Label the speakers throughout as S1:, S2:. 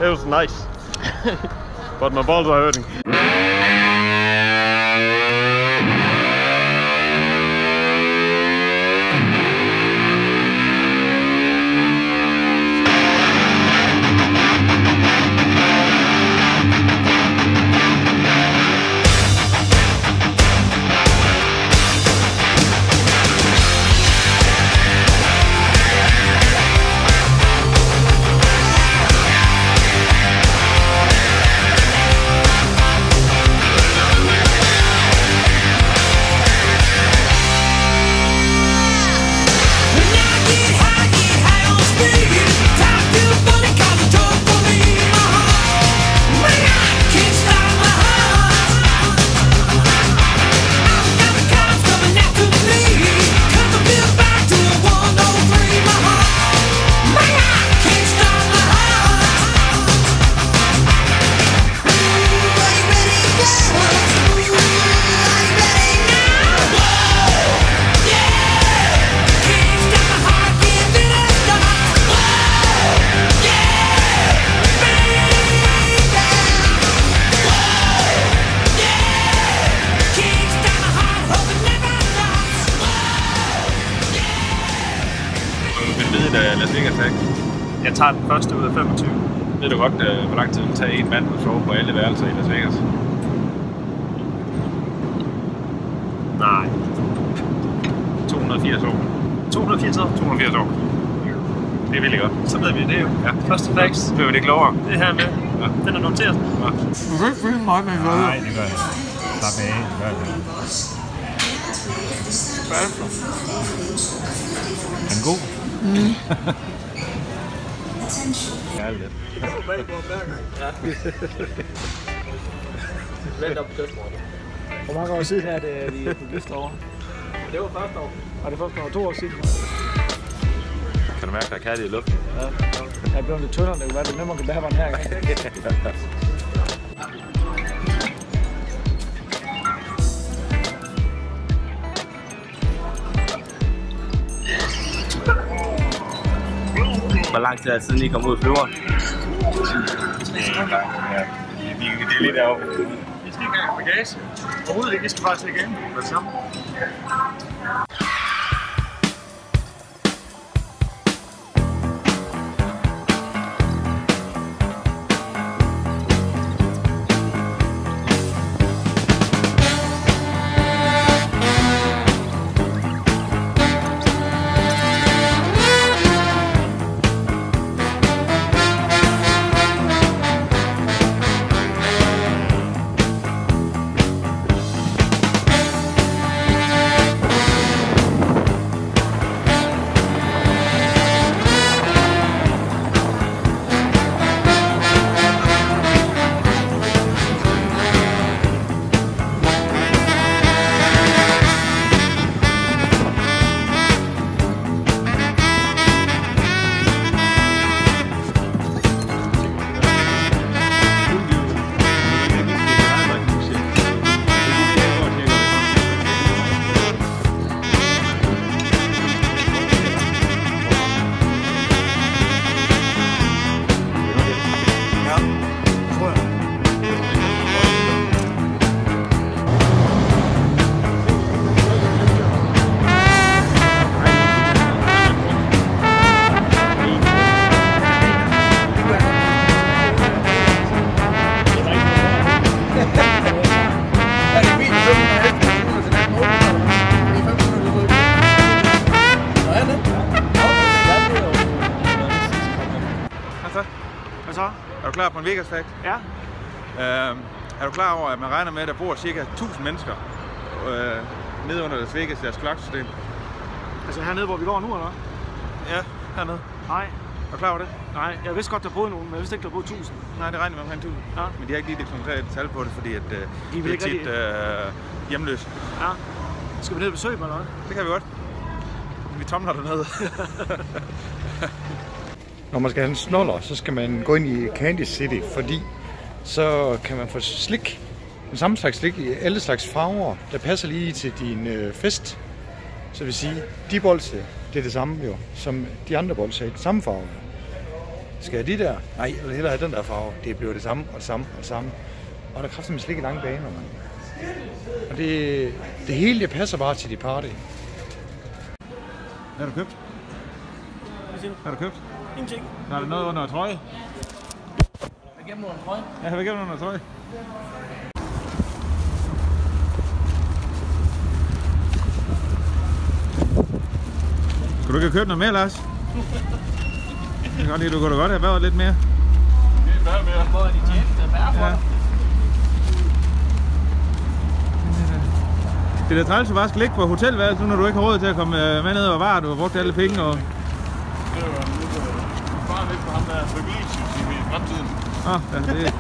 S1: It was nice, but my balls are hurting.
S2: Las Vegas,
S1: jeg tager den første ud af 25.
S2: Ved du godt, hvor lang tid det tager en mand at sove på alle værelser i Las Vegas?
S1: Nej.
S2: 280 år.
S1: 280 år?
S2: 280 år. Det er virkelig godt.
S1: Så ved vi det jo.
S2: Ja.
S1: Første facts.
S2: Så bliver vi det klogere.
S1: Det her med. Ja. Den er noteret.
S2: Ja.
S3: Du kan ikke føle mig med noget.
S2: Nej, det gør jeg. Slap af. Gør det.
S3: Hvad er det for?
S2: Er den god?
S3: Mm.
S2: Kærligt.
S4: Hvor mange år siden er det, vi er på gift over? Det var første år. Var det første år? 2 år siden?
S2: Kan du mærke, at der er kærlighed i luften?
S4: Ja. Jeg er blevet lidt tyndere, det kunne være det nemmere at bære mig den her gang.
S2: Hvor lang tid er det siden, I kom ud i flyveren? Ja, det er lidt deroppe.
S1: Vi skal ikke have bagage. Overhovedet ikke, vi skal faktisk ikke ind med det samme.
S2: Hvad så? Er du klar på en Vegas fact?
S1: Ja.
S2: Er du klar over, at man regner med, at der bor ca. 1000 mennesker nede under Las Vegas, deres kloaksystem?
S1: Altså hernede, hvor vi går nu, eller?
S2: Ja, hernede.
S1: Nej.
S2: Er du klar over det?
S1: Nej, jeg vidste godt, der boede nogen, men jeg vidste ikke, der boede 1000.
S2: Nej, det regner med omkring 1000.
S1: Ja.
S2: Men de har ikke lige det konkrete tal på det, fordi at,
S1: de
S2: det er tit hjemløse.
S1: Ja. Skal vi ned og besøge dem, eller hvad?
S2: Det kan vi godt. Vi tomler dernede.
S3: Når man skal have en snoller, så skal man gå ind i Candy City, fordi så kan man få slik. Den samme slags slik i alle slags farver, der passer lige til din fest. Så vil sige, de bolse, det er det samme jo, som de andre bolse i den samme farve. Skal jeg de der? Nej, jeg vil hellere have den der farve. Det bliver det samme og det samme og det samme. Og der kræfter man slet ikke lange baner, man. Og det hele, det passer bare til de party.
S2: Hvad har du købt?
S4: Hvad
S2: har du købt?
S4: Ingenting.
S2: Er der noget under trøje?
S4: Jeg har gennem under trøje.
S2: Ja, jeg har gennem under trøje. Skulle du ikke have købt noget mere, Lars? Jeg kan godt lide, du kunne da godt have været lidt mere.
S1: Det er mere.
S4: Hvor er de tjeneste at bære for dig?
S2: Det er da træls, du bare skal ligge på hotelværelset, når du ikke har råd til at komme med ned og vare, du har brugt alle penge. Og...
S1: Det er jo bare lidt på ham, der er bevægelse i fremtiden.
S2: Ja, det...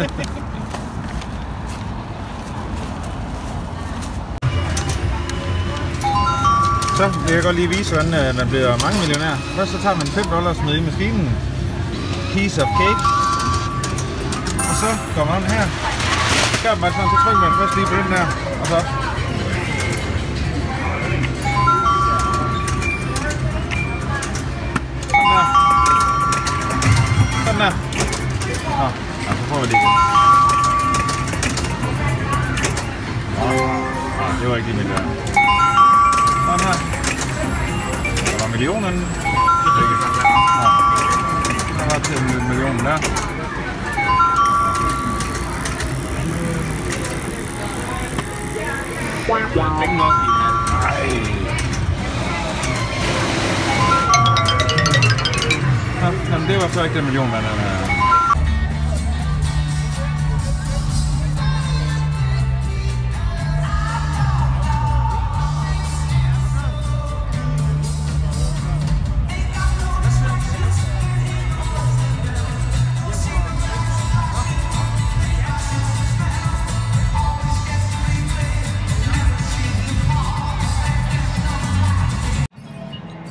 S2: Så vil jeg godt lige vise, hvordan man bliver mange millionær. Først så tager man $5 med i maskinen. Piece of cake. Og så kommer man her. Så gør man sådan, så trykker man først lige på den der. Og så... Sådan der. Nå, så prøver vi lige igen. Det var ikke lige mit værd. Sådan her. Der var millionen. Der var til millionen der. Jamen, det var så ikke den million, man er.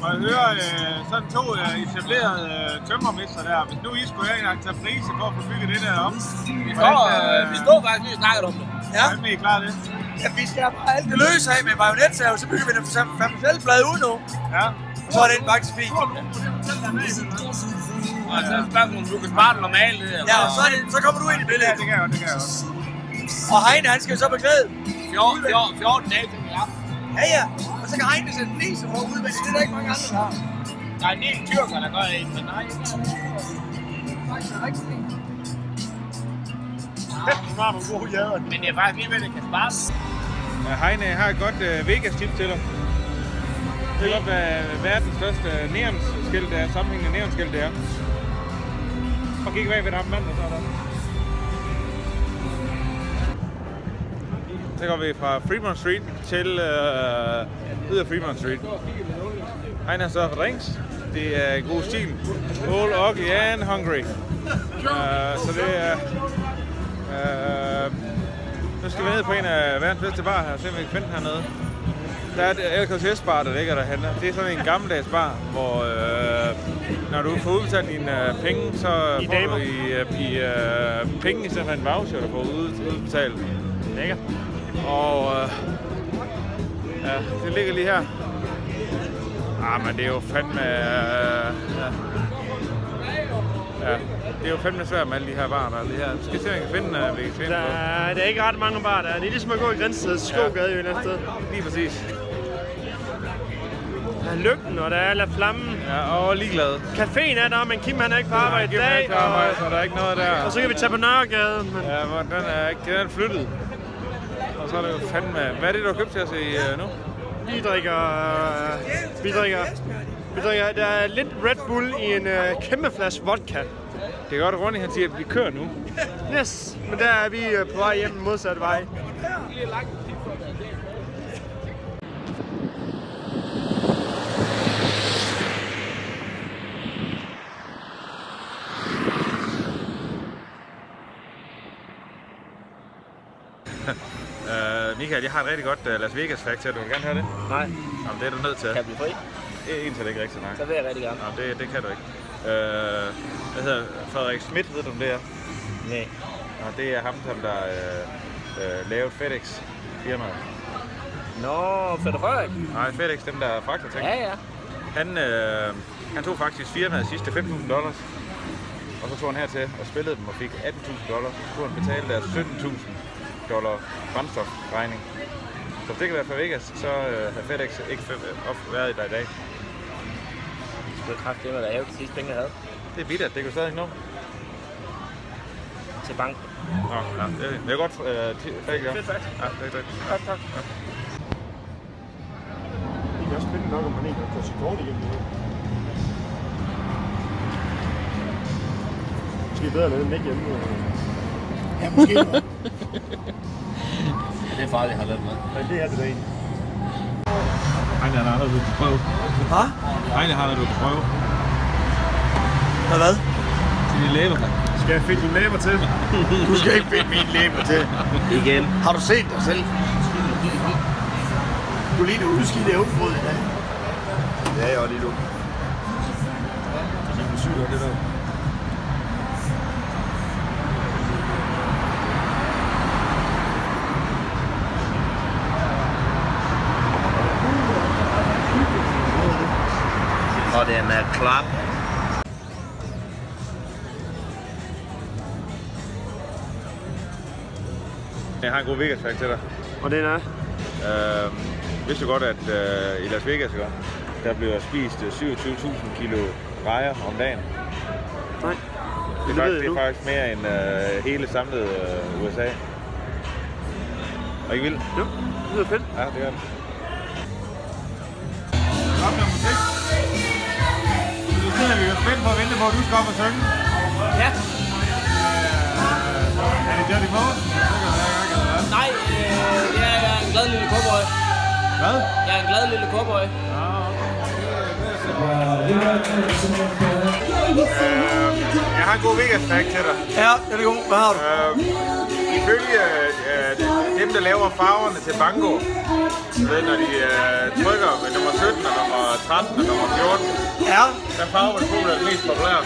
S2: Og jeg hører sådan to etablerede tømmermester der. Hvis nu I skulle have en entreprise for at få bygget det der op.
S4: Vi står faktisk lige og snakker om det.
S5: Ja.
S2: Hvordan vil I klare det?
S5: Ja, vi skal bare alt det løse af med bajonetsav, så bygger vi den for farmaceltblad ud nu.
S2: Ja.
S5: Så er den faktisk fint.
S4: Og så er det spørgsmålet, om du kan spare det normalt.
S5: Ja, og så kommer du ind i billedet.
S2: Det kan jeg godt,
S5: Og Heine, han skal jo så beklæde.
S4: 14 dage til vi er.
S5: Ja. Og så kan Heine sætte fliser på ud, men det er der ikke mange andre, der har.
S4: Der er en del tyrker, der gør det, men nej.
S5: Faktisk er rigtig fint.
S1: Du har nogle gode jader.
S4: Men det er faktisk lige ved, det kan spares.
S2: Heine har et godt Vegas-tip til dig. Det er godt, hvad verdens største neonskilt er, sammenhængende neonskilt det er. Og kigge bag ved der mand, og så er der. Så går vi fra Fremont Street til ud af Fremont Street. Heine har stået for drinks. Det er god stil. Old, ugly and hungry. Så det er... nu skal vi ned på en af verdens bedste bar her, og se om vi kan finde hernede. Der er et LKCS-bar, der ligger derhen. Det er sådan en gammeldags bar, hvor når du får udbetalt dine penge, så får du i penge i stedet for en voucher, der får udbetalt. Lækker. Og ja, det ligger lige her. Men det er jo fandme... Ja, det er jo fandme svært med alle de her barer, der er lige her. Du skal se, om jeg kan finde vegetarian.
S6: Der er ikke ret mange barer der. Det er ligesom at gå i Grænsted Skogade jo et eller andet sted.
S2: Lige præcis.
S6: Der er Lygten, og der er La Flamme.
S2: Ja, og ligeglad.
S6: Caféen er der, men Kim han er ikke på arbejde i dag.
S2: Så der er ikke noget der.
S6: Og så kan vi tage på Nørregade. Men...
S2: Ja, hvor den er flyttet. Og så er det jo fandme... Hvad er det, du har købt til os nu?
S6: Vi drikker... Der er lidt Red Bull i en kæmpe flaske vodka.
S2: Det er godt, at Ronny han siger, at vi kører nu.
S6: Yes, men der er vi på vej hjem den modsatte vej.
S2: Michael, jeg har et rigtig godt Las Vegas fact til. Du vil gerne høre det?
S4: Nej.
S2: Jamen, det er du nødt til.
S4: Kan jeg blive fri?
S2: Indtil det ikke rigtig, nej.
S4: Så vil jeg rigtig gerne.
S2: Jamen, det kan du ikke. Hvad hedder Frederik Schmidt, ved du om det er?
S4: Nej.
S2: Og det er ham, der lavede FedEx firmaet.
S4: Fætter Frederik?
S2: Nej, FedEx, dem der fragter ting.
S4: Ja.
S2: Han tog faktisk firmaet sidste $5.000. Og så tog han hertil og spillede dem og fik $18.000. Så skulle han betale deres $17.000 brændstofregning. Så hvis det ikke havde været for Vegas, så havde FedEx ikke været der i dag.
S7: Det er kraftigt, hvad der er jo de sidste penge, jeg havde.
S2: Det er bittert, det kan du stadig nå.
S7: Til banken.
S2: Nå, ja, det er godt.
S7: Fedt sagt.
S2: Ja, det er godt.
S7: Godt, tak. Ja.
S6: Det er også spændende nok, om man ikke kan gå så kort igennem det her. Måske bedre at lade den ikke hjemme.
S5: Ja, måske.
S7: Det er farligt, jeg har lavet med.
S6: Nej, det er det da en.
S2: Ejne har du kan prøve.
S5: Hvad?
S2: Ejne har du kan prøve.
S5: Hvad?
S2: Til dine læber.
S6: Skal jeg finde dine læber til?
S5: Du skal ikke finde mine læber til.
S7: Igen.
S5: Har du set dig selv? Du lige nu udskidt ævnbrød i dag. Ja, jeg var lige nu.
S6: Det er sygt, det der.
S7: Og den er klap.
S2: Jeg har en god Vegas-fact til dig.
S6: Og den er?
S2: Vidste du godt, at i Las Vegas, der bliver spist 27.000 kilo rejer om dagen?
S6: Nej.
S2: Det er faktisk mere end hele samlede USA. Og ikke vildt?
S6: Jo, det lyder fedt.
S2: Ja, det gør det. Kom med musik. Så sidder vi jo spændt på at vente på, at du skal op og synge.
S7: Ja.
S2: Er det Johnny Moe?
S7: Nej, jeg er en glad lille cowboy.
S2: Hvad?
S7: Jeg er en glad lille cowboy.
S2: Jeg har en god Vegas-fact til dig.
S5: Ja, det er god. Hvad har du?
S2: Ifølge dem, der laver farverne til banko, ved, når de trykker ved nummer 17 og nummer 13 og nummer 14,
S5: Ja,
S2: der farve var det er mest populært.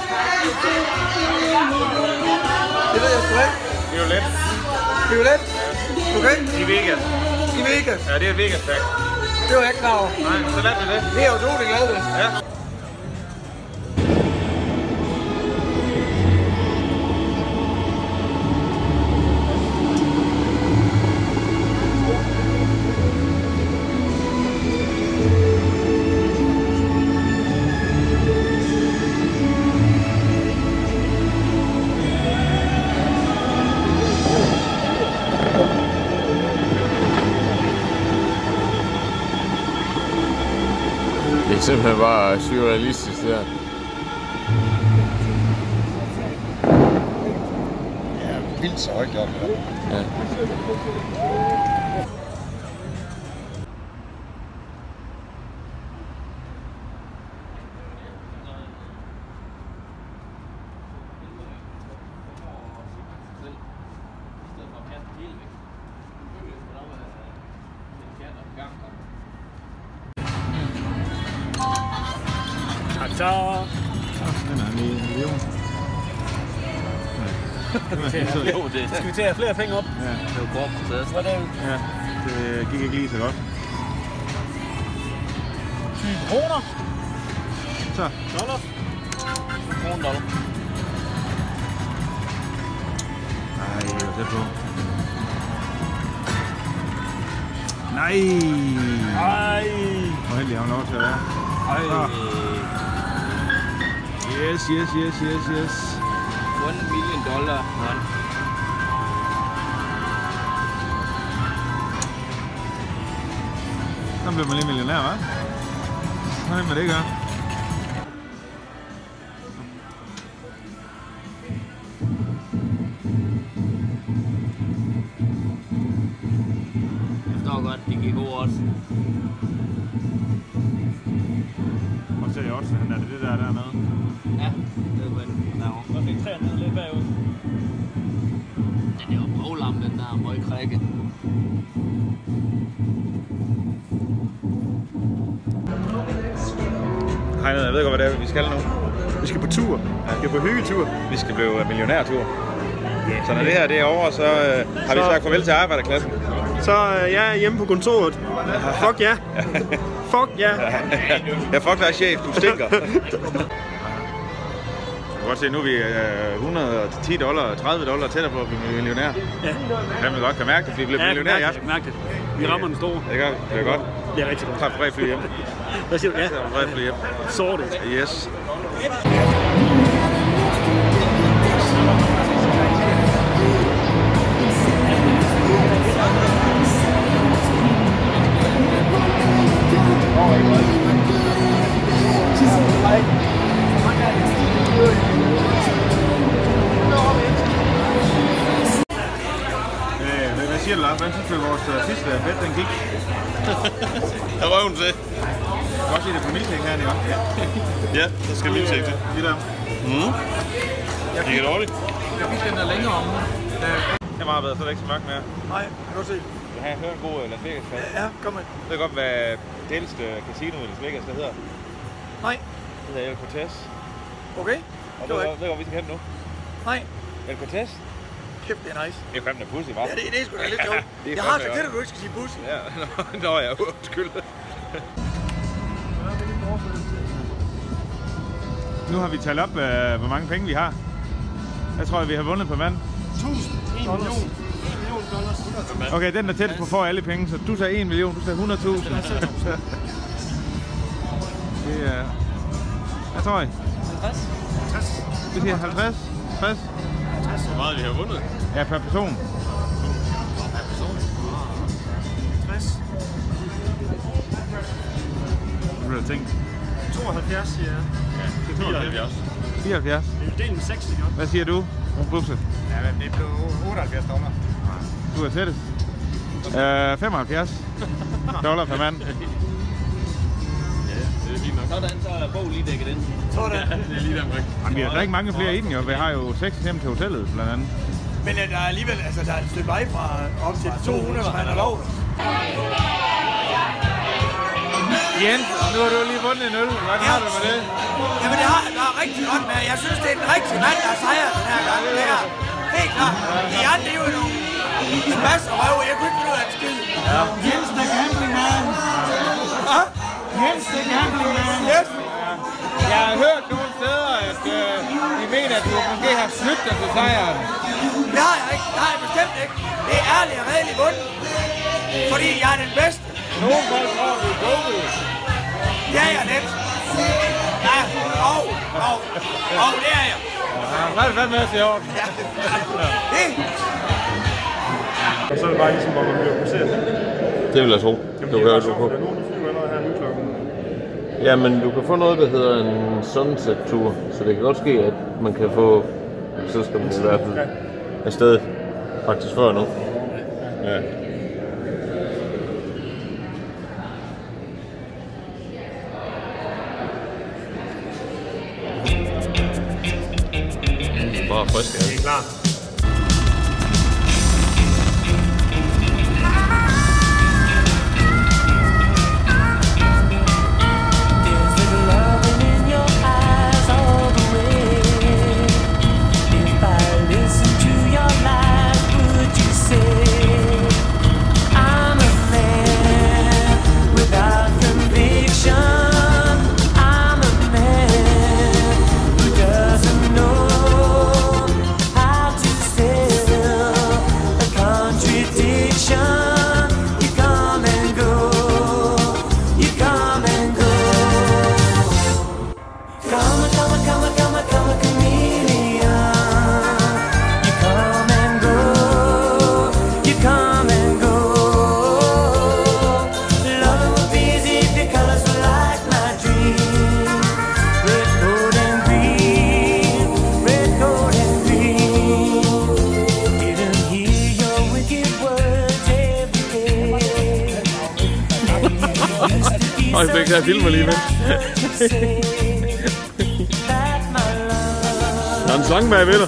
S5: det ved jeg sgu ikke.
S2: Violet.
S5: Violet? Okay.
S2: I Vegas.
S5: I Vegas.
S2: Ja, det er et Vegas-fact.
S5: Det var jeg ikke klar over.
S2: Nej, så lad vi det.
S5: Det er jeg utrolig glad ved.
S2: Ja.
S1: Det er simpelthen bare surrealistisk der.
S3: Ja, vildt så højt op.
S1: Ja.
S4: Så.
S2: Den er en million.
S7: Jo, det
S4: Skal vi til at have flere penge op?
S2: Ja,
S7: er jo kort proces.
S4: Hvad er det?
S2: ja, det gik ikke lige så godt.
S4: 20 kroner.
S2: Så.
S4: Dollar.
S7: 20 kroner dollar.
S2: Nej, det var tæt på. Nej!
S4: Ej.
S2: Hvor heldig har hun lov til at være.
S7: Ej.
S2: Yes.
S7: $1 million.
S2: Så bliver man lige millionær, hva'? Så nemt med det gør.
S7: Jeg forstår godt, det gik god odds.
S2: Hvor ser jeg også, han er det der dernede?
S7: Ja, det er vel derovre.
S4: Jeg fik 3 ned lidt bagud.
S7: Den er jo boglam, den der møgkrække.
S2: Hej, jeg ved godt, hvad det er, vi skal nu.
S6: Vi skal på tur. Vi skal på hyggetur.
S2: Vi skal blive millionærtur. Så når det her det er over, så har vi sagt farvel til arbejderklassen.
S6: Så jeg er hjemme på kontoret. Fuck ja. Fuck ja.
S2: Ja, fuck dig, chef. Du stinker. godt se, nu er vi $110, $30 tættere på at blive millionær.
S4: Ja.
S2: Kan man godt kan mærke det, vi bliver millionær i aften.
S4: Mærke det. Vi rammer den store.
S2: Det gør vi. Det er godt.
S4: Det er rigtig godt.
S2: Så tager vi fri hjem.
S4: Hvad siger du? Ja.
S2: Så tager vi fri hjem.
S4: Sorte.
S2: Yes. Hvad siger du, Lars? Hvordan synes du, at vores sidste bet, den gik?
S1: Jeg røver den til.
S2: Du kan også se det på meeting her, ikke?
S1: Ja, der skal lige se til.
S2: Lige der.
S1: Det gik dårligt.
S5: Jeg fik den der længere om.
S2: Det er meget bedre, så er det ikke så mørkt mere.
S5: Nej, kan du se.
S2: Jeg har hørt en god Las Vegas-fest.
S5: Ja, kom med.
S2: Det er godt, hvad det ældste casino i Las Vegas, der hedder.
S5: Nej.
S2: Det hedder El Cortez.
S5: Okay.
S2: Og det er godt, vi skal hen nu.
S5: Nej.
S2: El Cortez?
S5: Kæft, det er nice.
S2: Det er fandme pussy, hva'?
S5: Ja, det er sgu da lidt sjovt. Jeg har sagt til dig, at du ikke skal sige pussy.
S2: Ja, nå ja, undskyld. Nu har vi talt op, hvor mange penge vi har. Jeg tror, vi har vundet på mand.
S6: 1 million. $1 million.
S2: Okay, den der tættest på får alle penge, så du sagde 1 million, du sagde 100.000. Det er... Hvad tror I?
S6: 50.
S2: Vi siger 50? 60?
S1: Hvor meget vi har vundet?
S2: Ja, per person.
S6: 60.
S2: Hvad vil du tænke?
S6: 72, siger jeg.
S1: Ja, det er 74.
S2: 74?
S6: Vi vil dele med 6, ikke?
S2: Hvad siger du, Bubse?
S3: Ja, men det blev $78.
S2: Du er tættest. 75 dollar per mand.
S1: Ja, det er fint nok.
S7: Sådan, så er Bo lige dækket ind.
S5: Sådan.
S1: Det er lige der omkring.
S2: Jamen, vi har da ikke mange flere i den jo. Vi har jo 6 hjem til hotellet, blandt andet.
S5: Men der er alligevel, altså der er et stykke vej fra op til 200, hvor man har lov.
S2: Jens, nu har du lige vundet en øl. Hvordan har du med det?
S5: Jamen det har jeg rigtig godt med. Jeg synes, det er den rigtige mand, der sejrer den her gang. Det her. Helt klart. De andre, det er jo nogle smads og røv. Jeg kunne ikke finde ud af det skid.
S2: Ja.
S5: Jens, the gambling man. Hvad? Jens, the gambling man. Yes.
S2: Jeg har hørt nogle steder, at de mener, at du måske har snydt dig til sejren.
S5: Det har jeg ikke. Det har jeg bestemt ikke. Det er ærligt og redeligt vundet. Fordi jeg er den bedste.
S2: Nogle folk tror, du er gået.
S5: Det er jeg lidt. Ja, det er jeg.
S2: Ja, så er det fandme også i orden.
S5: Ja. Det.
S6: Og så er det bare ligesom, hvor man bliver placeret.
S1: Det vil jeg tro.
S6: Du kan jo få. Der er nogen, der flyver allerede her nu klokken.
S8: Jamen, du kan få noget, der hedder en sunset-tur, så det kan godt ske, at man kan få, så skal man i hvert fald afsted faktisk før nu. Ja.
S1: Bare frisk, ja.
S6: Det er klart.
S1: Øjeblik, der filmer lige med. Der er en slange bag ved dig.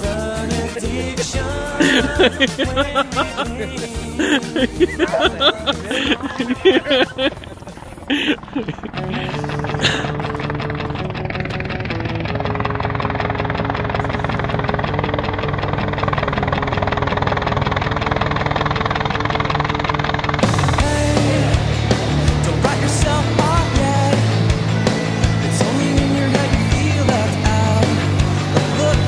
S9: Look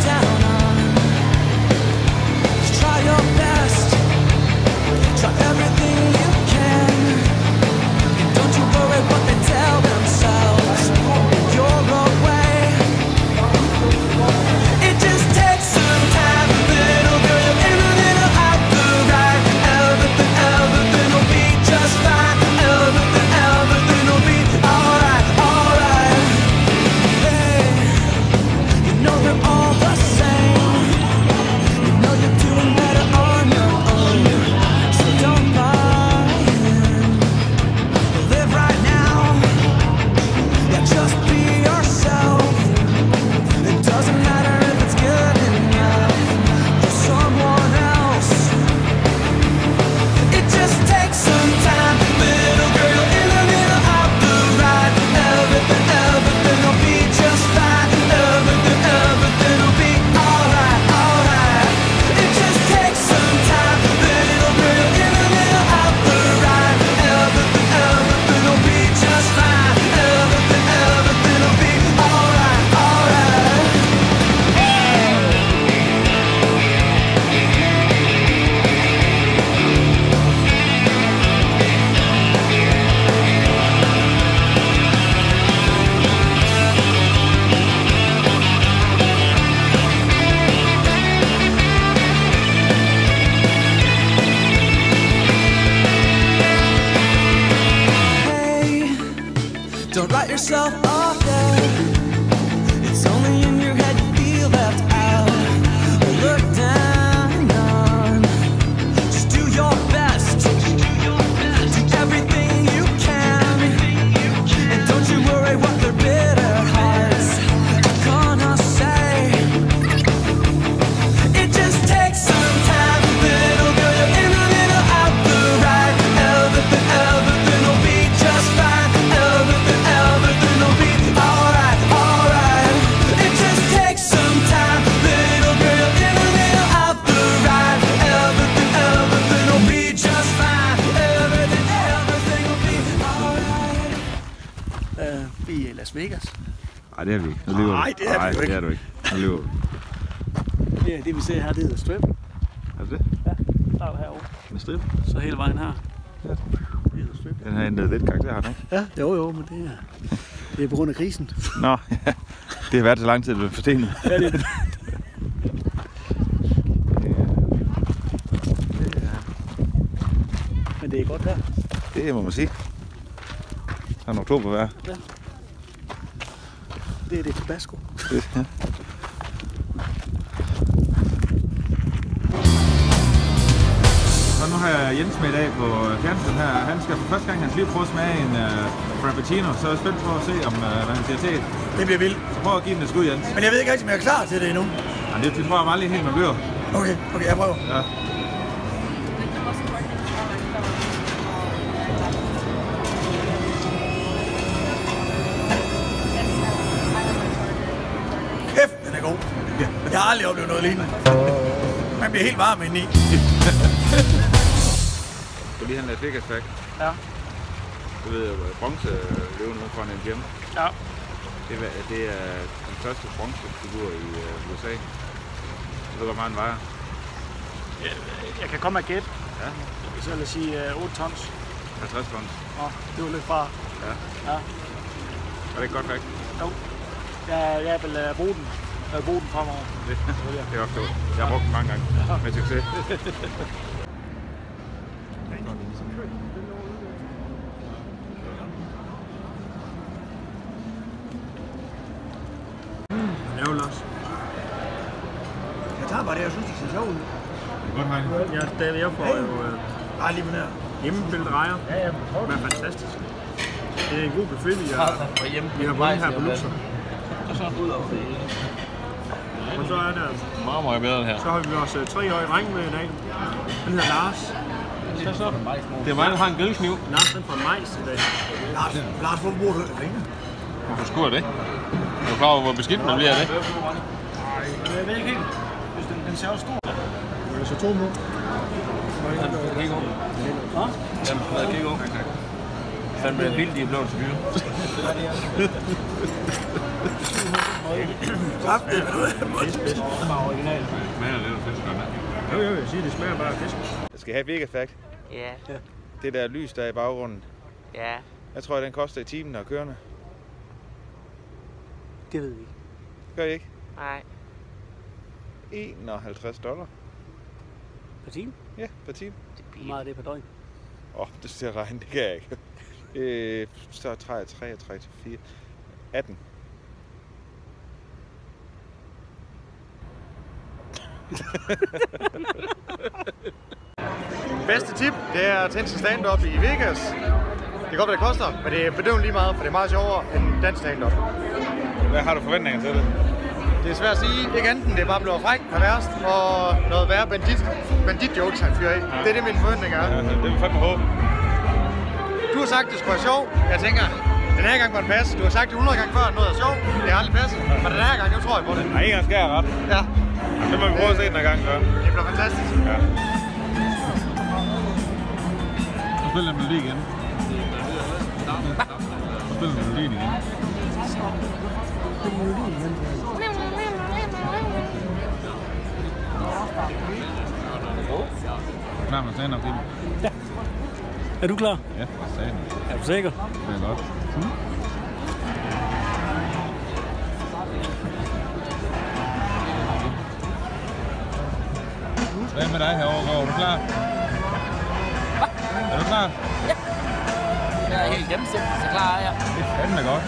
S9: yourself off, yeah. It's only in your head you feel left out. Look down on. Just do your best. Do everything you can. And don't you worry what their bitter hearts are gonna say. It just takes some time, little girl. You're in the middle of the ride. Everything will be just fine. Everything will be alright, alright. It just takes some time, little girl. You're in the middle of the ride. Everything will be just fine. Everything will be alright.
S4: Vi er i Las Vegas.
S2: Nej, det er vi ikke. Nej,
S4: det er vi jo ikke.
S2: det er du ikke. Nu lyver du.
S4: Det vi ser her, det hedder strip.
S2: Er det det?
S4: Ja, der er det herovre.
S2: Med strip?
S4: Så hele vejen her.
S2: Ja. Den har ændret lidt karakter, har den ikke?
S4: Ja, jo, men det er på grund af krisen.
S2: Nå, ja. Det har været så lang tid, at det er forstenet.
S4: Ja, det er det. Men det er godt her.
S2: Det må man sige. Der er en oktober hver.
S4: Ja. Det er det Tabasco.
S2: Ja. Og nu har jeg Jens med i dag på fjernsyn her. Han skal for første gang i hans liv prøve at smage en Frappuccino, så er jeg spændt på at se, om hvad han siger til.
S5: Det bliver vildt.
S2: Så prøv at give den et skud, Jens.
S5: Men jeg ved ikke rigtig, om jeg er klar til det endnu.
S2: Ja, det tror jeg aldrig helt, man bliver.
S5: Okay, jeg prøver.
S2: Ja.
S5: Kæft, den er god. Jeg har aldrig oplevet noget lignende. Man bliver helt varm indeni.
S2: Du lige have en Las Vegas pack.
S4: Ja.
S2: Du ved, bronze løven ude fra en MGM.
S4: Ja.
S2: Det er den første bronzefigur i USA. Så ved du, hvor meget den vejer?
S4: Jeg kan komme og gætte.
S2: Ja.
S4: Så vil jeg sige 8 tons.
S2: 50 tons.
S4: Det var lidt fra.
S2: Ja.
S4: Ja.
S2: Er det ikke godt, ikke?
S4: Jo. Jeg vil bruge den. Jeg vil bruge den fremover.
S2: Det er ofte. Jeg har brugt den mange gange. Med succes.
S6: Ærgerligt også.
S5: Jeg tager bare det, jeg synes, det ser sjovt ud.
S2: Godt, Heine.
S6: Jeg får jo
S5: Bare lige på nær.
S6: hjemmebæltet rejer. Det er fantastisk. Det er en god buffet, vi har vundet her på Luxor. Og så er der...
S8: Meget bedre her.
S6: Så har vi vores 3-årige dreng med i dag. Han hedder Lars.
S8: Det er mig, der har en grillkniv.
S6: Lars, han får majs i dag.
S5: Lars, hvorfor bruger du penge?
S8: Hvorfor skulle jeg det? Er du klar over, hvor beskidt man bliver af det?
S4: Jeg ved ikke helt. Den ser også stor.
S6: Det er så 2 nu.
S8: Fandme er vildt, de er blevet så dyre.
S6: Jo, jeg siger, det smager bare af fisk.
S2: Jeg skal have Vegas Fact.
S10: Ja.
S2: Det der lys, der er i baggrunden.
S10: Ja.
S2: Jeg tror, den koster i timen at kørende.
S4: Det ved vi ikke.
S2: Gør I ikke?
S10: Nej.
S2: $51.
S4: Per time?
S2: Ja, per time.
S4: Hvor meget er det per døgn?
S2: Det skal jeg regne, det kan jeg ikke. Så træer 3 til 4. 18.
S3: Bedste tip, det er at tænde sin stand-up i Vegas. Det kan godt være, det koster, men det er bedøvende lige meget, for det er meget sjovere end dansk stand-up.
S2: Hvad har du forventninger til det?
S3: Det er svært at sige. Ikke enten det er bare blevet fræk, perverst og noget værre bandit-jokes, han fyrer af. Ja. Det er det, mine forventninger er.
S2: Ja, det vil fandme håbe.
S3: Du har sagt, det skulle være sjovt. Jeg tænker, den her gang må det passe. Du har sagt det 100 gange før, at noget er sjovt. Det har aldrig passet. Men den her gang, jeg tror jeg på det.
S2: Nej, en gang skal jeg ret.
S3: Ja.
S2: Jamen, det må vi prøve at se den her gang, så.
S3: Det bliver fantastisk.
S2: Ja. Så spiller den melodi igen. Så spiller den melodi igen. Klar med stand-up til.
S4: Ja. Er du klar?
S2: Ja, for satan.
S4: Er du sikker?
S2: Det er godt. Hvad med dig herovre? Er du klar? Er du klar?
S7: Ja. Jeg er helt gennemsigtig, så klar er jeg.
S2: Det er fandme godt.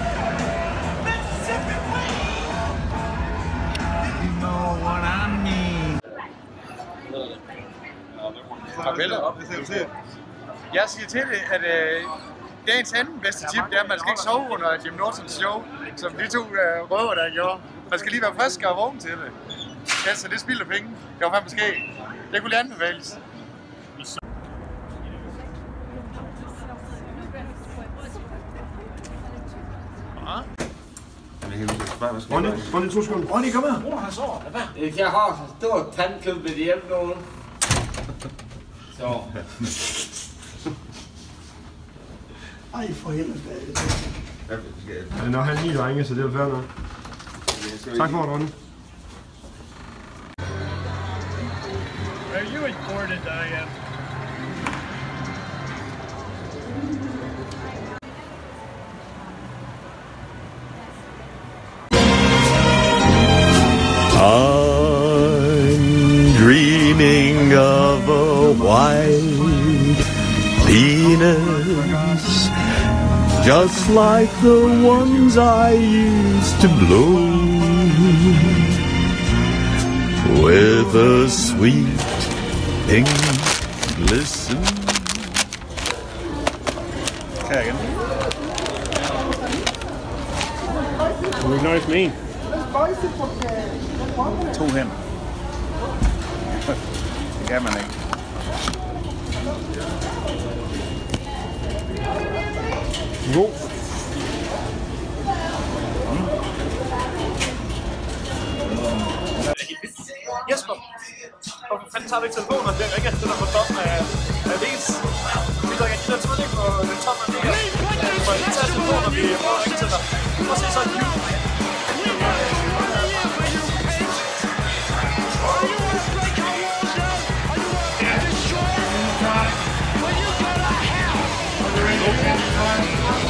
S2: Jeg siger til det, at dagens anden bedste tip, det er, at man skal ikke sove under Jim Nortons show, som de to røver, der gjorde. Man skal lige være frisk og vågen til det. Ja, så det spilder penge. Det var fandme skægt. Det kunne lige anbefales.
S6: Ronny, 2 sekunder.
S4: Ronny, kom her. Bror, han sover.
S7: Jeg har så stor tandklub ved hjemme nu. Så.
S4: Ej, for helvede.
S6: Når han lige drenge, så det er fair nok. Tak for det, Ronny.
S1: Are you as bored as I am?
S9: I'm dreaming of a white penis, just like the ones I used to blow, with a sweet pink glisten.
S2: Her igen.
S6: Du vil nøjes med en.
S2: 2 hænder. Det kan man ikke.
S6: God.
S4: Jesper, hvorfor fanden tager vi ikke telefonen, og det er ikke det der på toppen af Vils? Vi drikker ikke der tonic på den toppen af Vils. For vi tager telefonen, og vi prøver ikke til dig. Prøv at se sådan en jul.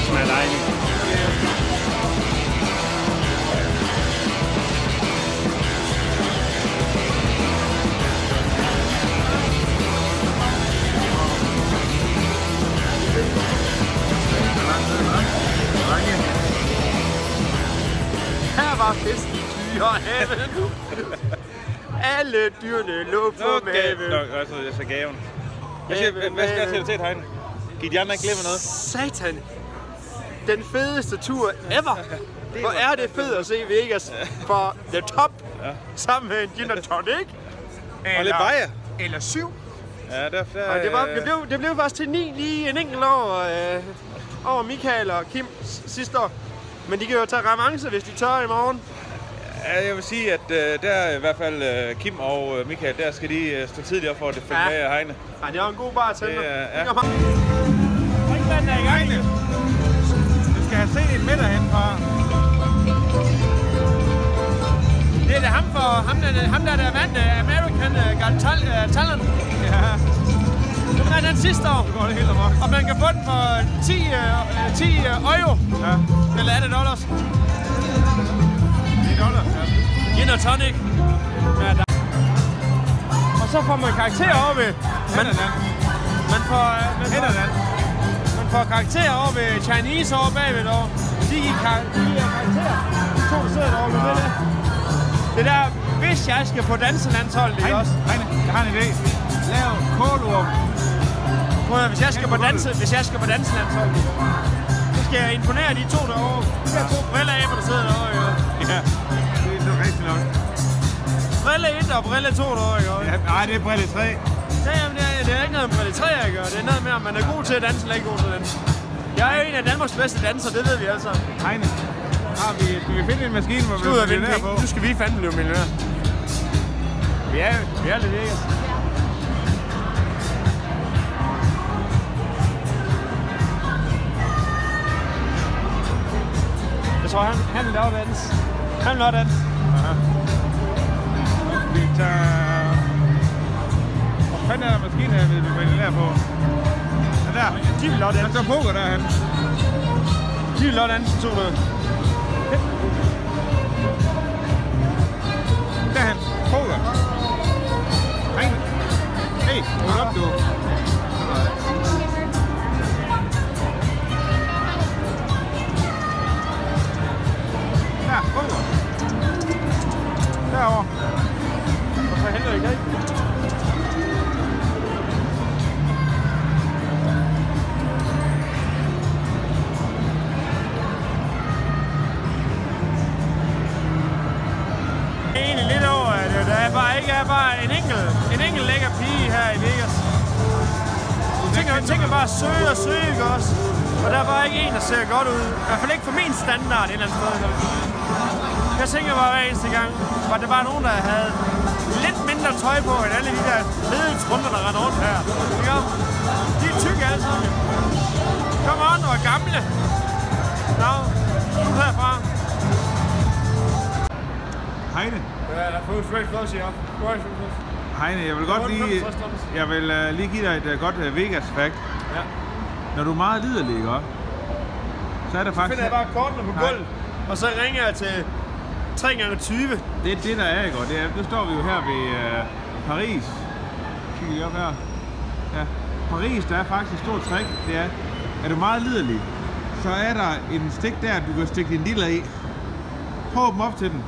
S6: Smager dejligt.
S4: Her var festen i dyrehaven. Alle dyrene lå på maven.
S2: Altså, jeg ser gaven. Hvad skal jeg til herinde? Giv de andre ikke glemme noget?
S4: Satan. Den fedeste tur ever. Hvor er det fedt at se Vegas for the top sammen med en gin og tonic.
S2: Og lidt bajer.
S4: Eller 7.
S2: Ja,
S4: det blev faktisk til 9 lige en enkelt år over Michael og Kim sidste år. Men de kan jo tage revanche, hvis de tør i morgen.
S2: Ja, jeg vil sige, at der i hvert fald Kim og Michael, der skal de stå tidligt op for at det følge med Heine.
S4: Nej, det er en god bartender.
S2: Ringmanden er i gang. Du skal have set et middag henfra.
S4: Det er ham der vandt American Got Talent.
S2: Ja.
S4: Den er den sidste år.
S2: Det går det helt amok.
S4: Og man kan få den for 10 euro.
S2: Ja.
S4: Eller $18.
S2: $10, ja.
S4: Gin og tonic. Ja, og så får man karakter over ved... Man får karakter over ved Chinese over bagved derovre. De giver karakter. De 2 sidder derovre med det. Det der, hvis jeg skal på danselandsholdet, ikke også?
S2: Heine, jeg har en idé. Lav kålorm.
S4: Hvis jeg skal på danselandsholdet, så skal jeg imponere de 2 derovre. De der 2 brilleaber, der sidder derovre, ikke?
S2: Ja, det er så rigtig nok.
S4: Brille 1 og brille 2 derovre, ikke?
S2: Ja, nej, det er brille 3.
S4: Ja, jamen, det er ikke noget med brille 3, jeg gør. Det er noget med, om man er god til at danse eller ikke god til at danse. Jeg er jo en af Danmarks bedste dansere, det ved vi alle sammen.
S2: Heine, skal vi finde en maskine, hvor vi bliver millionær på?
S4: Nu skal vi fandme blive millionær.
S2: Vi er lidt Vegas.
S4: Jeg tror, han vil lave dans. Han vil lave dans.
S2: Aha. Vi tager... Hvor fanden er der maskine her, vi vil millionær på? Ja, der.
S4: De vil lave dans.
S2: Han står poker derhen.
S4: De vil lave dans, 200.
S2: Derhen. Poker. Hey, hold op, du. Der.
S6: man tænker bare at søge, ikke også? Og der er bare ikke en, der ser godt ud. I hvert fald ikke for min standard et eller andet sted. Jeg tænker bare hver eneste gang, var det bare nogen, der havde lidt mindre tøj på, end alle de der fede trunder, der render rundt her. Ikke? De er tykke alle sammen. Kom on, og er gamle. Nå, nu herfra.
S2: Heine.
S6: Ja, der er fået straight flush, ja.
S2: Heine, jeg vil lige give dig et godt Vegas-fact.
S6: Ja.
S2: Når du er meget liderlig, ikke? Så er der faktisk...
S6: Så finder jeg bare kortene på gulvet, og så ringer jeg til 3x20.
S2: Det er det, der er, ikke? Nu står vi jo her ved Paris. Kigger lige op her. Ja. Paris, der er faktisk et stort trick. Det er du meget liderlig, så er der en stik der, du kan stikke din lille i. Prøv dem op til den.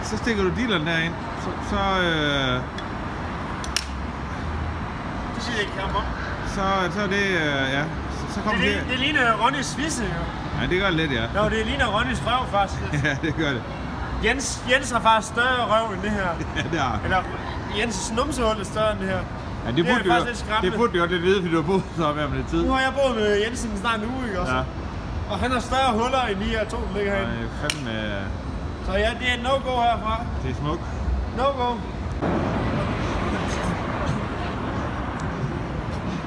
S2: Så stikker du dealeren derind, så
S6: Det siger jeg ikke kamp om.
S2: så er det, ja, så kommer det.
S6: Det ligner Ronnys svisse, jo.
S2: Ja, det gør det lidt, ja.
S6: Nå, det ligner Ronnys røv, faktisk.
S2: Ja, det gør det.
S6: Jens har faktisk større røv end det her.
S2: Ja, det har.
S6: Eller Jens' numsehul er større end det her.
S2: Ja, det burde du jo lidt vide, fordi du har boet så med lidt tid.
S6: Nu har jeg boet med Jensen snart en uge, ikke også? Ja. Og han har større huller end de her to, der ligger herinde.
S2: Nej, fandme...
S6: Så ja, det er en no-go herfra.
S2: Det er smukt.
S6: No-go.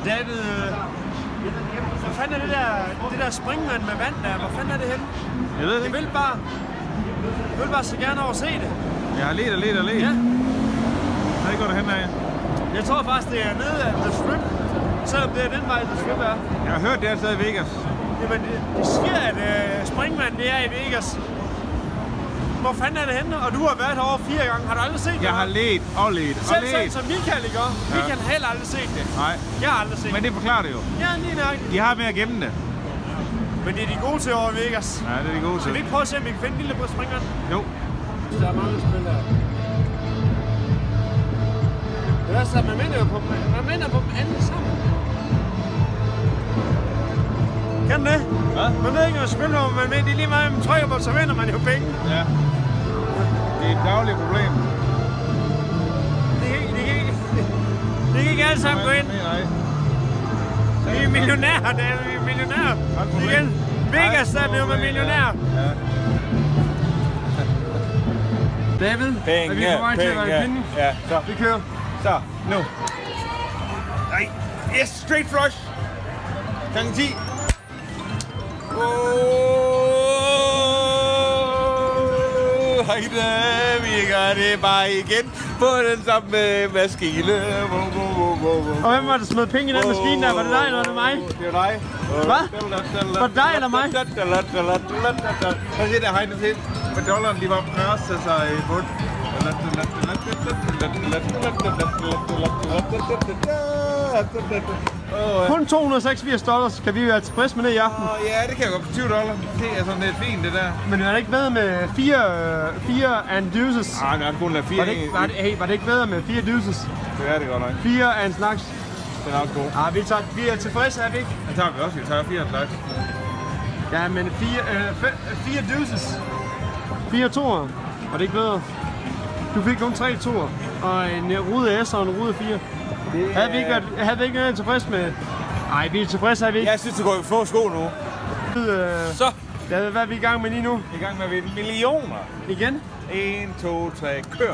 S6: David, hvad fanden er det der springvand med vand der? Hvor fanden er det henne?
S2: Jeg ved det ikke.
S6: Jeg vil bare så gerne over se det.
S2: Jeg har let. Ja. Så ikke går der hen af.
S6: Jeg tror faktisk, det er nede af The Strip. Selvom det er den vej, The Strip er.
S2: Jeg har hørt, det er stadig i Vegas.
S6: Jamen, det siger, at springvand det er i Vegas. Hvor fanden er det henne? Og du har været herovre 4 gange. Har du aldrig set det?
S2: Jeg har let.
S6: Selv sådan som Michael, ikke? Ja. Michael har heller aldrig set det.
S2: Nej.
S6: Jeg har aldrig set det.
S2: Men det forklarer det jo.
S6: Ja, lige nok.
S2: De har med at gemme det.
S6: Men det er de gode til over i Vegas.
S2: Ja, det er de gode til.
S6: Skal vi ikke prøve at se, om vi kan finde en lille på springvand?
S2: Jo.
S6: Der er mange spillere. Det er så, man minder jo på dem. Man minder på dem alle sammen. Kan det?
S2: Hvad?
S6: Man ved ikke, hvad spiller man med. Det er lige meget, man trykker på, så vinder man jo penge.
S2: Ja. Det er et dagligt problem.
S6: Det kan ikke alle sammen gå ind.
S2: Nej.
S6: Vi er millionærer, det er vi er millionærer. Igen, Vegas, der bliver man millionærer.
S2: Ja.
S6: David, er vi på vej til at være i pinden?
S2: Ja, så.
S6: Vi kører.
S2: Så, nu. Nej, yes, straight flush. Gange 10. Heide, vi gør det bare igen på den samme maskine.
S6: Og hvem var der smed penge i den maskine der? Var det dig, eller var det mig?
S2: Det var dig.
S6: Hvad? Var det dig eller mig?
S2: Hvad siger der, Heine, til? Men dollaren, de var presset sig i bund.
S6: Kun $286 kan vi være tilfreds med det i aften.
S2: Ja, det kan jeg godt. $20. Det er sådan lidt fint, det der.
S6: Men er det ikke bedre med 4 and deuces?
S2: Nej, det er kun lavet 4.
S6: Var det ikke bedre med 4 deuces?
S2: Det er det godt nok.
S6: 4 and snacks.
S2: Det er også god.
S6: Vi er tilfredse, er vi ikke?
S2: Det tager vi også. Vi tager 4 slags.
S6: Ja, men 4 deuces. 4 toer. Var det ikke bedre? Du fik kun 3 toer. Og en rude S og en rude 4. Havde vi ikke været tilfreds med... Nej, vi er tilfredse, er vi ikke?
S2: Jeg synes, du går i få sko nu.
S6: Så. Hvad er vi i gang med lige nu?
S2: I gang med millioner.
S6: Igen?
S2: 1, 2, 3, kør.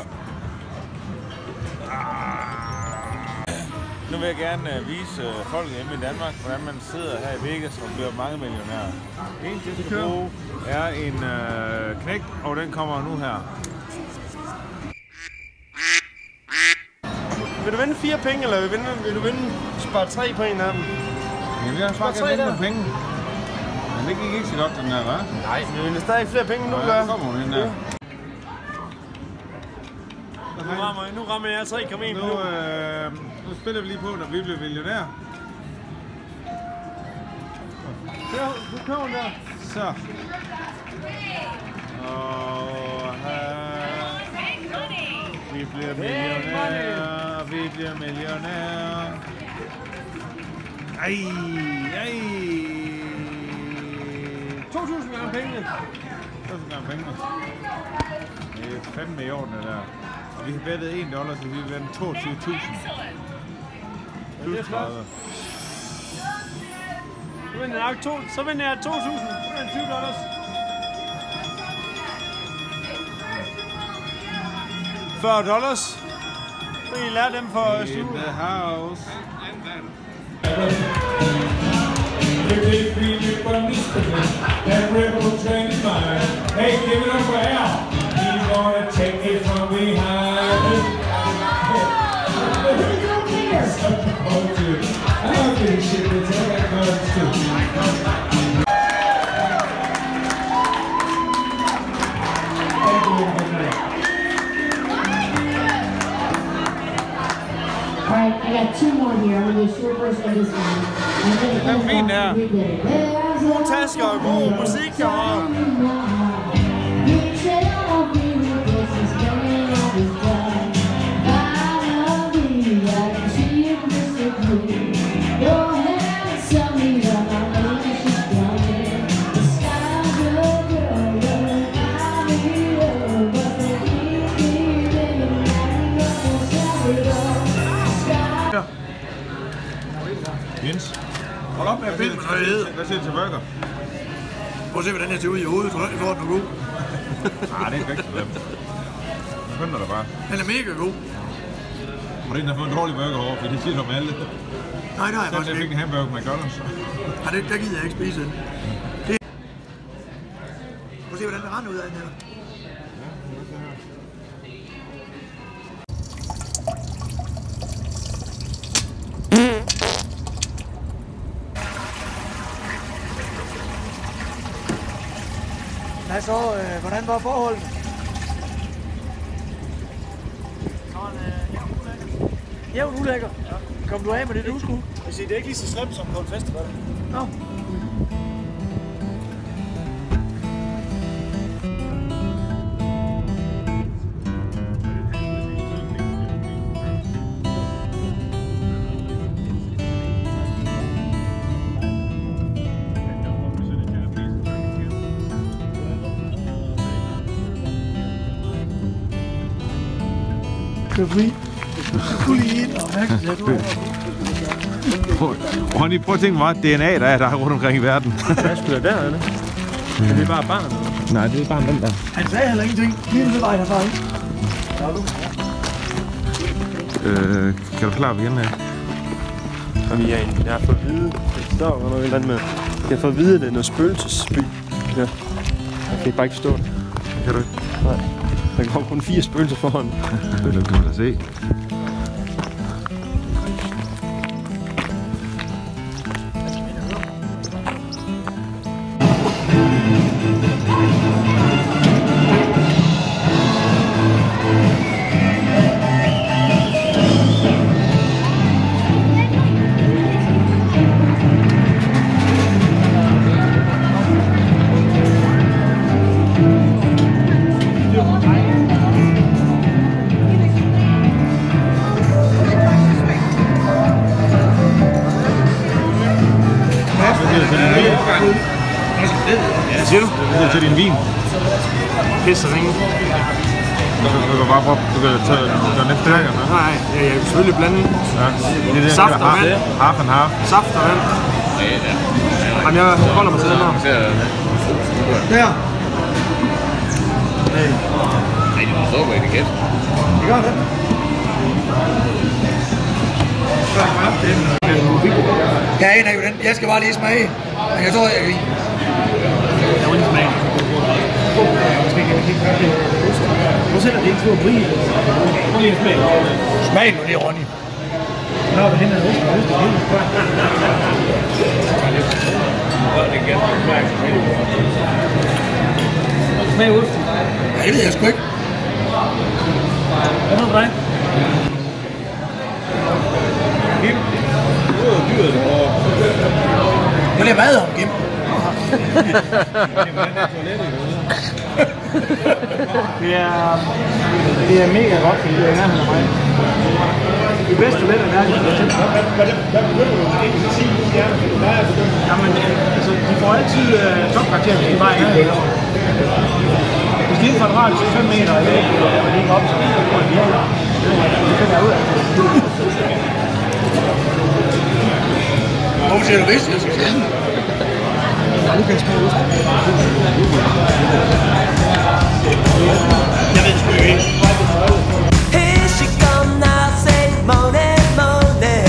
S2: Nu vil jeg gerne vise folk hjemme i Danmark, hvordan man sidder her i Vegas og bliver mange millionærer. Det eneste, jeg skal bruge, er en knæk, og den kommer nu her.
S6: Vil du vinde 4 penge, eller vil du vinde spare 3 på en af dem?
S2: Jamen, jeg har bare gerne vinde nogle penge. Men det gik ikke så godt, den der, hva'?
S6: Nej, vi vinder stadig flere penge, nu gør.
S2: Ja, kommer hun ind der.
S6: Nu rammer jeg 3,1
S2: nu spiller vi lige på, når vi bliver millionærer.
S6: Du køber den der.
S2: Så. Og her. Vi bliver millionærer. Vi bliver millionærer. Ej.
S6: 2.000 gange pengene.
S2: 2.000 gange pengene. fandme i orden, det der. Og vi har bettet $1, så vi vil vinde 22.000.
S6: Det er flot. Så vinder jeg 2.000. $20. $40. Så I lære dem for
S2: In the house.
S10: That rebel train is mine. Hey, give it up for Al. He's gonna take it from behind. Who don't care? I love this shit, but I got guns too.
S11: Alright, I got 2 more here. I'm gonna do a short version of this one.
S2: Den er fin der.
S6: gode tasker og god musik og...
S2: Jens,
S5: hold op med at filme, når jeg æder.
S2: Hvad siger du til burger?
S5: Prøv at se, hvordan jeg ser ud i hovedet. Tror du, den er god?
S2: Nej, det er ikke slemt. Kønner der bare.
S5: Den er mega god.
S2: Må den har fået en dårlig burger over, for det siger du om alle.
S5: Nej, det har jeg faktisk
S2: ikke. Jeg fik en hamburger med McDonald's.
S5: Nej, der gider jeg ikke spise den. Prøv at se, hvordan den render ud af den her. Hvad så? Hvordan var forholdet? Jævn ulækker. Kom du af med det, du skulle?
S6: Jeg siger, det er ikke lige så slemt som på en festival.
S5: Nå.
S2: Ronny, prøv at tænke mig, DNA der er rundt omkring i verden.
S6: Hvad skulle der derinde? Er det bare barn?
S2: Nej, det er bare den der.
S5: Han sagde heller ingenting. Lige ved vej herfra, ikke?
S2: Kan du klare igen her?
S6: Jeg har fået at vide, det står noget eller andet med. Jeg har fået at vide, at det er noget spøgelsesby. Ja. Jeg kan bare ikke forstå det.
S2: Kan du ikke?
S6: Nej. Der kommer kun 4 spøgelser foran.
S2: Det kan man da se.
S6: Hvad siger du?
S2: Det er til din vin.
S6: Pisse og ringe.
S2: Du kan bare prøve, du kan tage lidt stærkere.
S6: Nej, jeg kan selvfølgelig blande.
S2: Ja. Det er
S6: saft og vand.
S2: Half and half.
S6: Saft og vand. Jamen, jeg holder mig til den her.
S5: Der.
S8: Nej, det står på etiket.
S5: Det gør det. Jeg aner ikke, hvordan. Jeg skal bare lige smage. Men jeg tror, jeg kan lide.
S6: Jeg vil ikke smage. Hvor sætter det ikke på brie? Hvor lige smag?
S5: Smag nu lige, Ronny.
S6: Nå, men hen er ost. Smag ost.
S5: Ja, det ved jeg sgu ikke.
S6: Hvad med dig?
S2: Kim, du er dyret derovre.
S5: Det er mad om, Kim.
S6: Det er mega godt, fordi det er nærmere mig. Det bedste let er nærmere. Jamen, altså, de får altid topkarakterer, hvis de bare er nærmere. Hvis de ikke
S4: for et radius 5 meter, og det ikke op til det. Det finder jeg ud af.
S5: Hvorfor siger du vist, jeg skal sige?
S4: Nu kan jeg smage ost.
S5: Jeg ved sgu ikke.
S9: Here she come now, say money, money.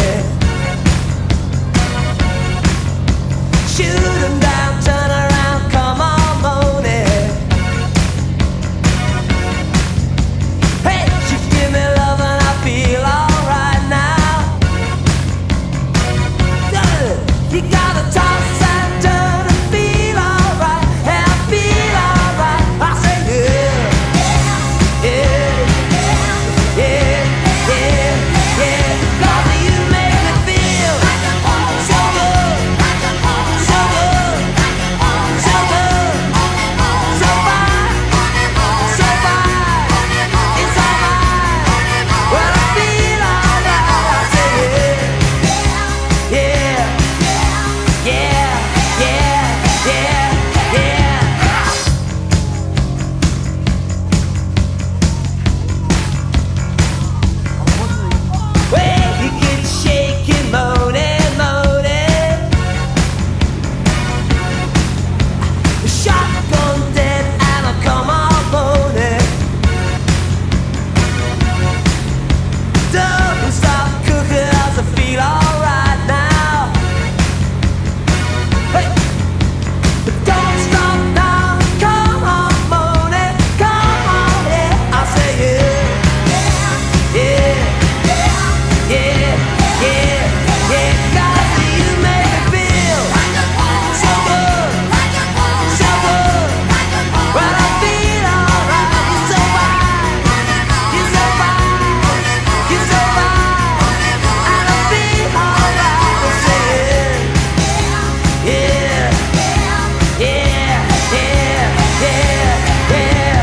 S9: Shoot 'em down, turn around, come on, money. Hey, she give me love and I feel alright now. You gotta toss and turn and feel alright, and feel alright. I say yeah, yeah, yeah, yeah, yeah. 'Cause you make me feel so good, so good, so good, so fine, so fine. It's alright when I feel alright. I say yeah, yeah, yeah, yeah, yeah, yeah. Well, you get shaking, moaning, moaning. Shotgun dead and I come on moaning. Don't stop cooking as I feel alright now. Hey, but don't stop now. Come on, moaning, come on, yeah. I say yeah, yeah, yeah, yeah, yeah. 'Cause you make me feel so good, so good. When I feel alright, you're so fine, you're so fine, you're so fine, and I feel alright. I say yeah, yeah, yeah, yeah, yeah, yeah.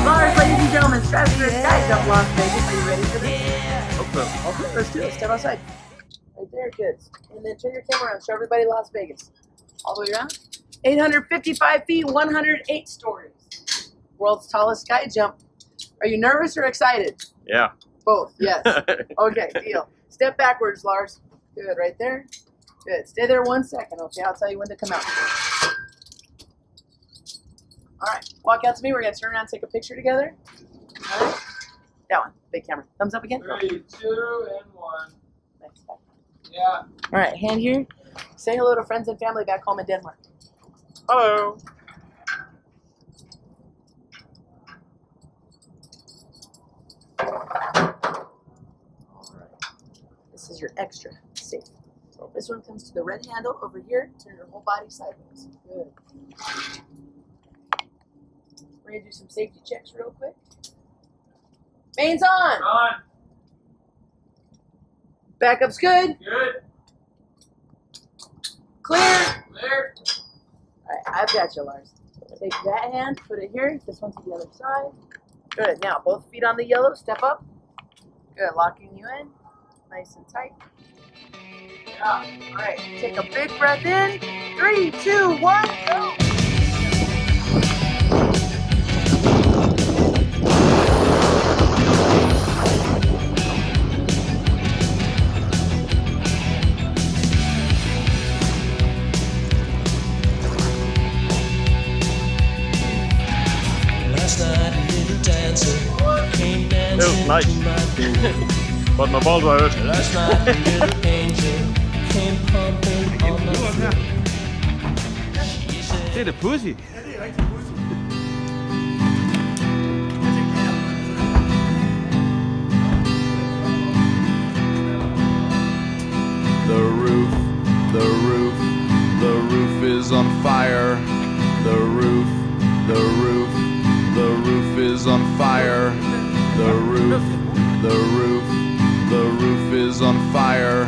S12: Lars, ladies and gentlemen, Stratosphere Sky Jump Las Vegas. Are you ready for this? Okay, let's do it. Step outside. Right there, kids. And then turn your camera around. Show everybody Las Vegas. All the way around. 855 feet, 108 stories. World's tallest sky jump. Are you nervous or excited?
S2: Yeah.
S12: Both, yes. Okay, deal. Step backwards, Lars. Good, right there. Good. Stay there 1 second, okay? I'll tell you when to come out. All right, walk out to me. We're going to turn around and take a picture together. All right. That one, big camera. Thumbs up again.
S6: 3, 2, and 1.
S12: Next.
S6: Yeah.
S12: All right, hand here. Say hello to friends and family back home in Denmark.
S2: Hello.
S12: This is your extra safe. This one comes to the red handle over here. Turn your whole body sideways. Good. We're going to do some safety checks real quick. Mains on.
S6: On.
S12: Backup's good.
S6: Good.
S12: Clear.
S6: Clear.
S12: All right, I've got you, Lars. Take that hand, put it here. This one to the other side. Good. Now, both feet on the yellow. Step up. Good. Locking you in. Nice and tight. Yeah. All right. Take a big breath in. 3, 2, 1, go.
S2: It was nice. But my balls were hurt. Det er da pussy.
S4: Ja, det er rigtig pudsigt.
S13: roof, the roof, the roof is on fire. The roof, the roof, the roof is on fire.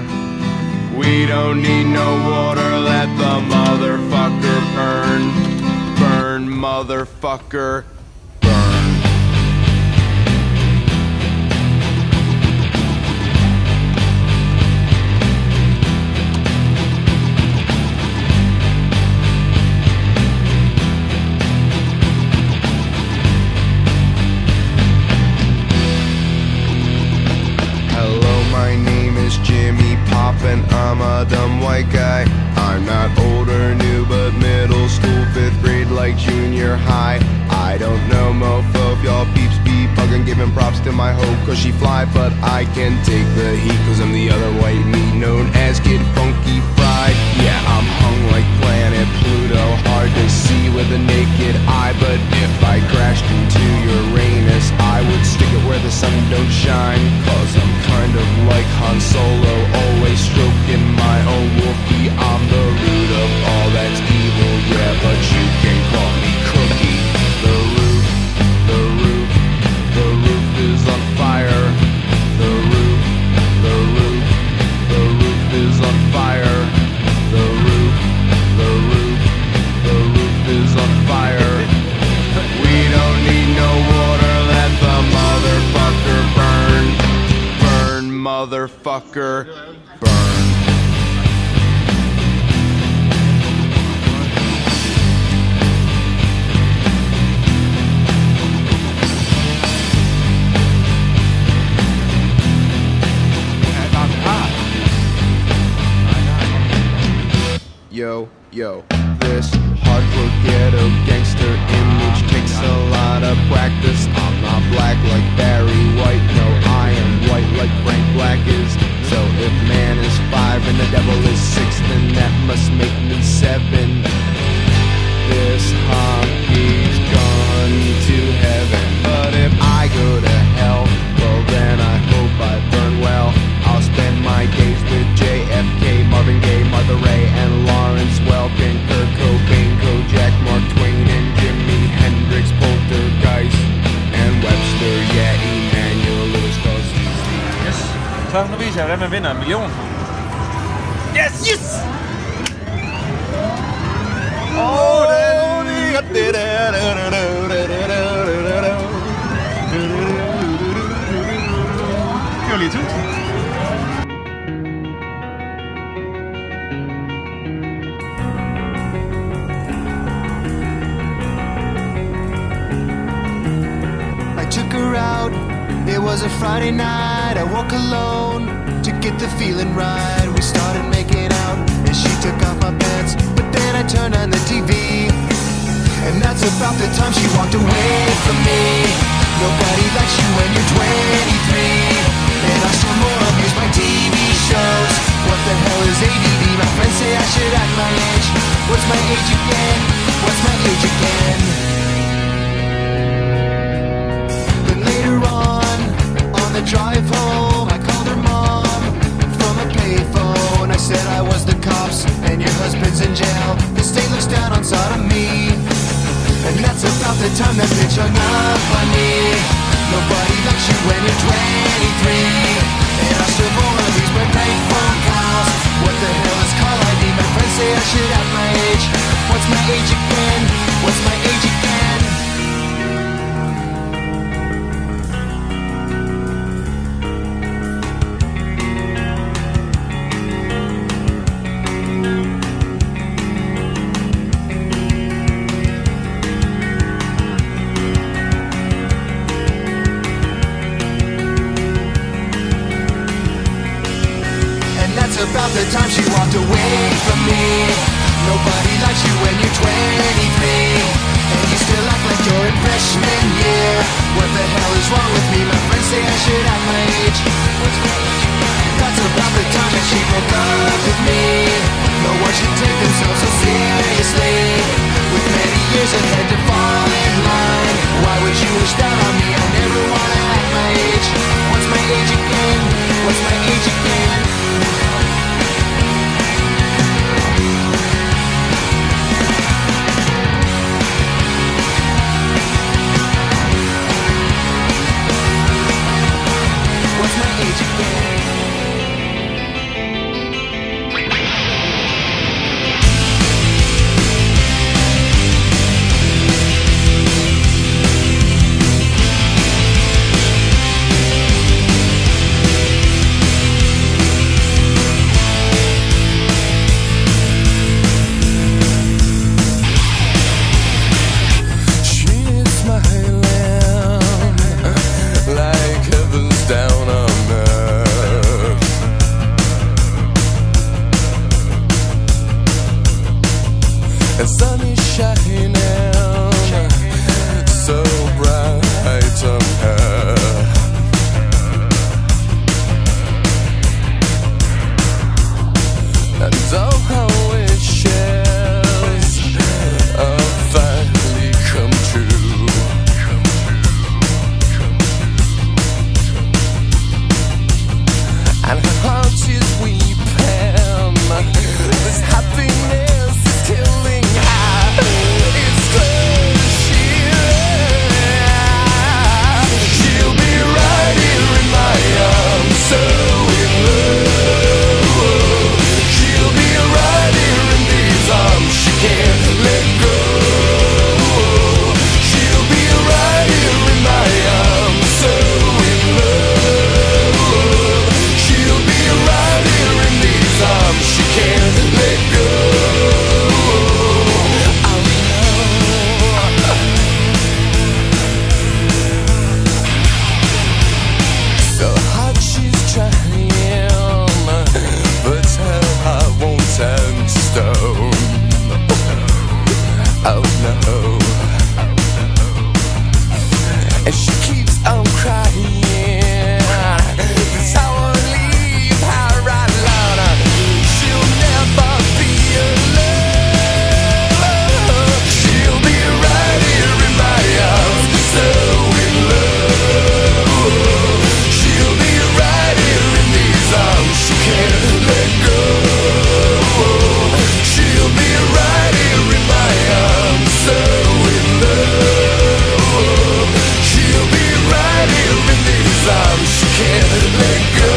S13: We don't need no water, let the motherfucker burn. Burn, motherfucker. And I'm a dumb white guy. I'm not old or new, but middle school, 5th grade, like junior high. I don't know, mofo, if y'all peeps be bugging, giving props to my hoe, cause she fly. But I can take the heat, cause I'm the other white meat, known as Kid Funky Fried. Yeah, I'm hung like planet Pluto, hard to see with a naked eye. But if I crashed into Uranus, I would stick it where the sun don't shine. Cause I'm kind of like Han Solo, always stroking my own wolfie. I'm the root of all that's evil, yeah, but you can call me Cookie. The roof, the roof, the roof is on fire. The roof, the roof, the roof is on fire. The roof, the roof, the roof is on fire. We don't need no water, let the motherfucker burn. Burn, motherfucker, burn. Yo, yo, this hardcore ghetto gangster image takes a lot of practice. I'm not black like Barry White, no, I am white like Frank Black is. So if man is 5 and the devil is 6, then that must make me 7. This hockey's gone to heaven, but if I go to hell, well then I hope I burn well. I'll spend my days with JFK, Marvin Gaye, Martha Ray, and Lawrence Welkin, Kurt Cobain, Kojak, Mark Twain, and Jimi Hendrix, Poltergeist, and Webster, yeah, Emmanuel Lewis, cause
S2: Yes. Så nu viser jeg, hvordan man vinder 1 million.
S4: Yes! Yes!
S2: Det var lige 1000.
S9: I took her out, it was a Friday night. I woke alone to get the feeling right. We started making out and she took off my pants, but then I turned on the TV, and that's about the time she walked away from me. Nobody likes you when you're 23, and I still more abuse my TV shows. What the hell is ADD? My friends say I should act my age. What's my age again? What's my age again? Then later on the drive home, I called her mom from a payphone. I said I was the cops and your husband's in jail. The state looks down on sodomy, and that's about the time that bitch hung up on me. Nobody likes you when you're 23, and I still wanna lose my prank phone calls. What the hell is call ID? My friends say I should have my age. What's my age again? What's my age again? About the time she walked away from me. Nobody likes you when you're 23, and you still act like you're in freshman year. What the hell is wrong with me? My friends say I should have my age. That's about the time that she broke up with me. No one should take themselves so seriously, with many years ahead to fall in line. Why would you wish that on me? I never wanna act my age. What's my age again? What's my age again? can't let go.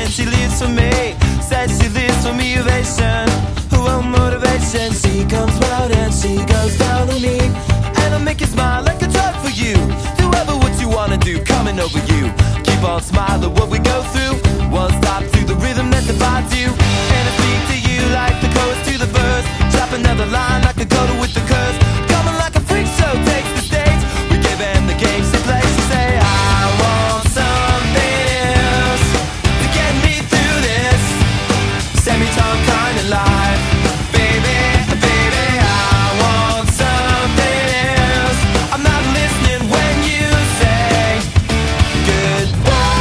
S14: She lives for me, says she lives for me, ovation. Her own motivation. She comes round and she goes down on me, and I make you smile like a drug for you. Do ever what you wanna do, coming over you. Keep on smiling what we go through. One stop to the rhythm that divides you, and I speak to you like the chorus to the verse. Drop another line like a coda with the curse. Coming like a freak show takes the stage. We give them the games to play. She say I want something else to get me through this semi-tongue kind of life. Baby, baby, I want something else. I'm not listening when you say goodbye.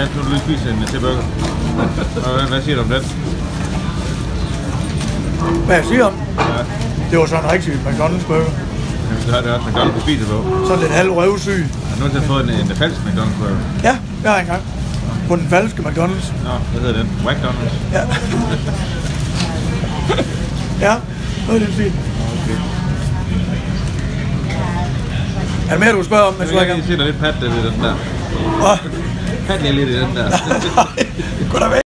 S2: Hans, nu vil du spise en til-burger. Hvad siger du om den?
S3: Hvad jeg siger om?
S2: Ja.
S3: Det var sådan en rigtig McDonald's burger.
S2: Jamen, så har det også McDonald's på spise på.
S3: Sådan lidt halv røvsyg.
S2: Har du nogensinde fået en falsk McDonald's burger?
S3: Ja, jeg har engang. På den falske McDonald's.
S2: Nå, hvad hedder den? McDonald's?
S3: Ja. Ja, noget er den fint.
S2: Okay.
S3: Er det mere, du spørger om?
S2: Jeg vil lige se dig lidt pat i den der.
S3: Hvad?
S2: Pat lige lidt i den der.
S3: Goddag.